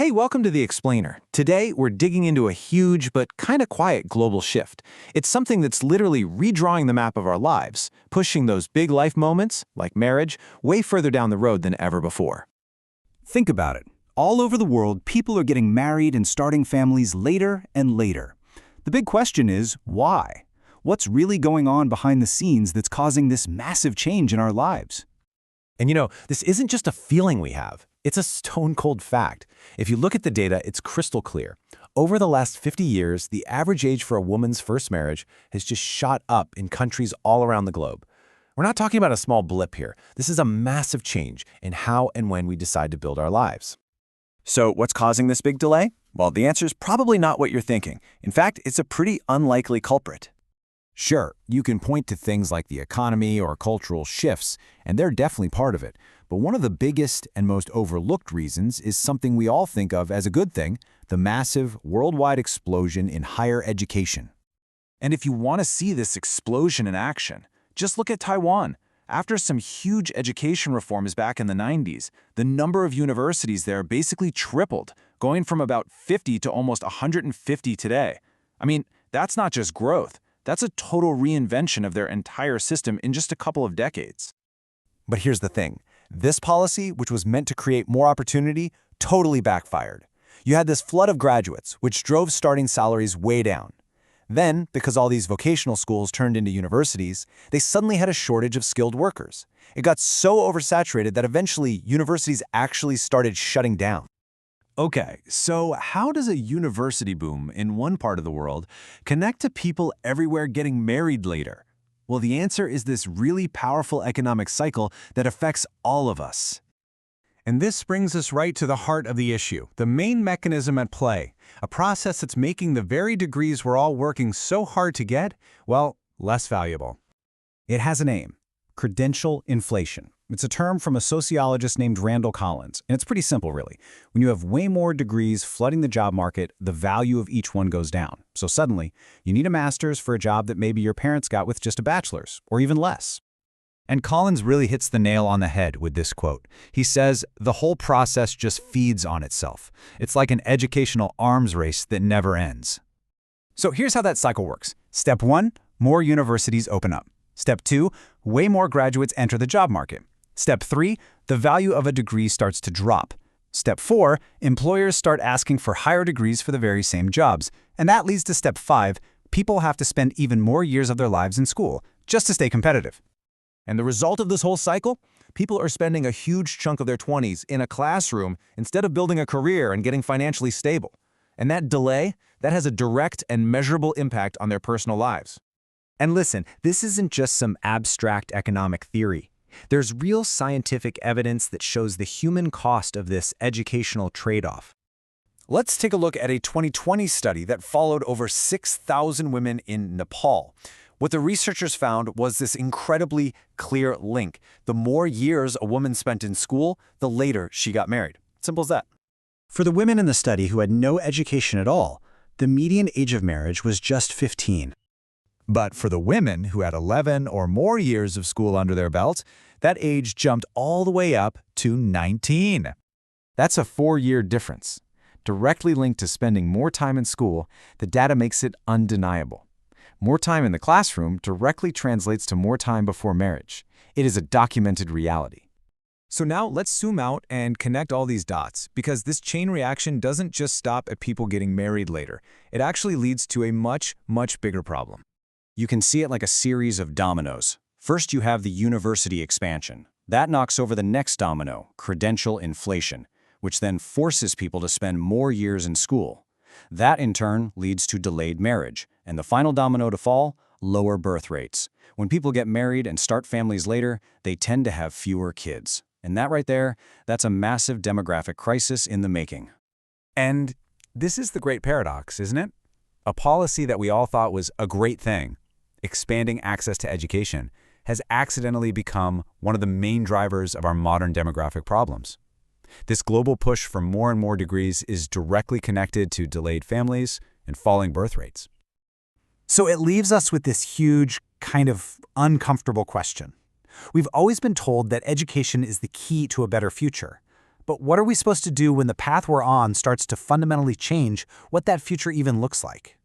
Hey, welcome to The Explainer. Today, we're digging into a huge but kind of quiet global shift. It's something that's literally redrawing the map of our lives, pushing those big life moments, like marriage, way further down the road than ever before. Think about it. All over the world, people are getting married and starting families later and later. The big question is, why? What's really going on behind the scenes that's causing this massive change in our lives? And this isn't just a feeling we have. It's a stone-cold fact. If you look at the data, it's crystal clear. Over the last 50 years, the average age for a woman's first marriage has just shot up in countries all around the globe. We're not talking about a small blip here. This is a massive change in how and when we decide to build our lives. So what's causing this big delay? Well, the answer is probably not what you're thinking. In fact, it's a pretty unlikely culprit. Sure, you can point to things like the economy or cultural shifts, and they're definitely part of it. But one of the biggest and most overlooked reasons is something we all think of as a good thing, the massive worldwide explosion in higher education. And if you want to see this explosion in action, just look at Taiwan. After some huge education reforms back in the 90s, the number of universities there basically tripled, going from about 50 to almost 150 today. I mean, that's not just growth. That's a total reinvention of their entire system in just a couple of decades. But here's the thing. This policy, which was meant to create more opportunity, totally backfired. You had this flood of graduates, which drove starting salaries way down. Then, because all these vocational schools turned into universities, they suddenly had a shortage of skilled workers. It got so oversaturated that eventually universities actually started shutting down. Okay, so how does a university boom in one part of the world connect to people everywhere getting married later? Well, the answer is this really powerful economic cycle that affects all of us. And this brings us right to the heart of the issue, the main mechanism at play, a process that's making the very degrees we're all working so hard to get, well, less valuable. It has a name: credential inflation. It's a term from a sociologist named Randall Collins, and it's pretty simple, really. When you have way more degrees flooding the job market, the value of each one goes down. So suddenly, you need a master's for a job that maybe your parents got with just a bachelor's, or even less. And Collins really hits the nail on the head with this quote. He says, the whole process just feeds on itself. It's like an educational arms race that never ends. So here's how that cycle works. Step 1, more universities open up. Step 2, way more graduates enter the job market. Step 3, the value of a degree starts to drop. Step 4, employers start asking for higher degrees for the very same jobs. And that leads to Step 5, people have to spend even more years of their lives in school just to stay competitive. And the result of this whole cycle? People are spending a huge chunk of their 20s in a classroom instead of building a career and getting financially stable. And that delay, that has a direct and measurable impact on their personal lives. And listen, this isn't just some abstract economic theory. There's real scientific evidence that shows the human cost of this educational trade-off. Let's take a look at a 2020 study that followed over 6,000 women in Nepal. What the researchers found was this incredibly clear link. The more years a woman spent in school, the later she got married. Simple as that. For the women in the study who had no education at all, the median age of marriage was just 15. But for the women who had 11 or more years of school under their belts, that age jumped all the way up to 19. That's a 4-year difference. Directly linked to spending more time in school, the data makes it undeniable. More time in the classroom directly translates to more time before marriage. It is a documented reality. So now let's zoom out and connect all these dots, because this chain reaction doesn't just stop at people getting married later. It actually leads to a much, much bigger problem. You can see it like a series of dominoes. First, you have the university expansion. That knocks over the next domino, credential inflation, which then forces people to spend more years in school. That, in turn, leads to delayed marriage. And the final domino to fall, lower birth rates. When people get married and start families later, they tend to have fewer kids. And that right there, that's a massive demographic crisis in the making. And this is the great paradox, isn't it? A policy that we all thought was a great thing, expanding access to education, has accidentally become one of the main drivers of our modern demographic problems. This global push for more and more degrees is directly connected to delayed families and falling birth rates. So it leaves us with this huge, kind of uncomfortable question. We've always been told that education is the key to a better future. But what are we supposed to do when the path we're on starts to fundamentally change what that future even looks like?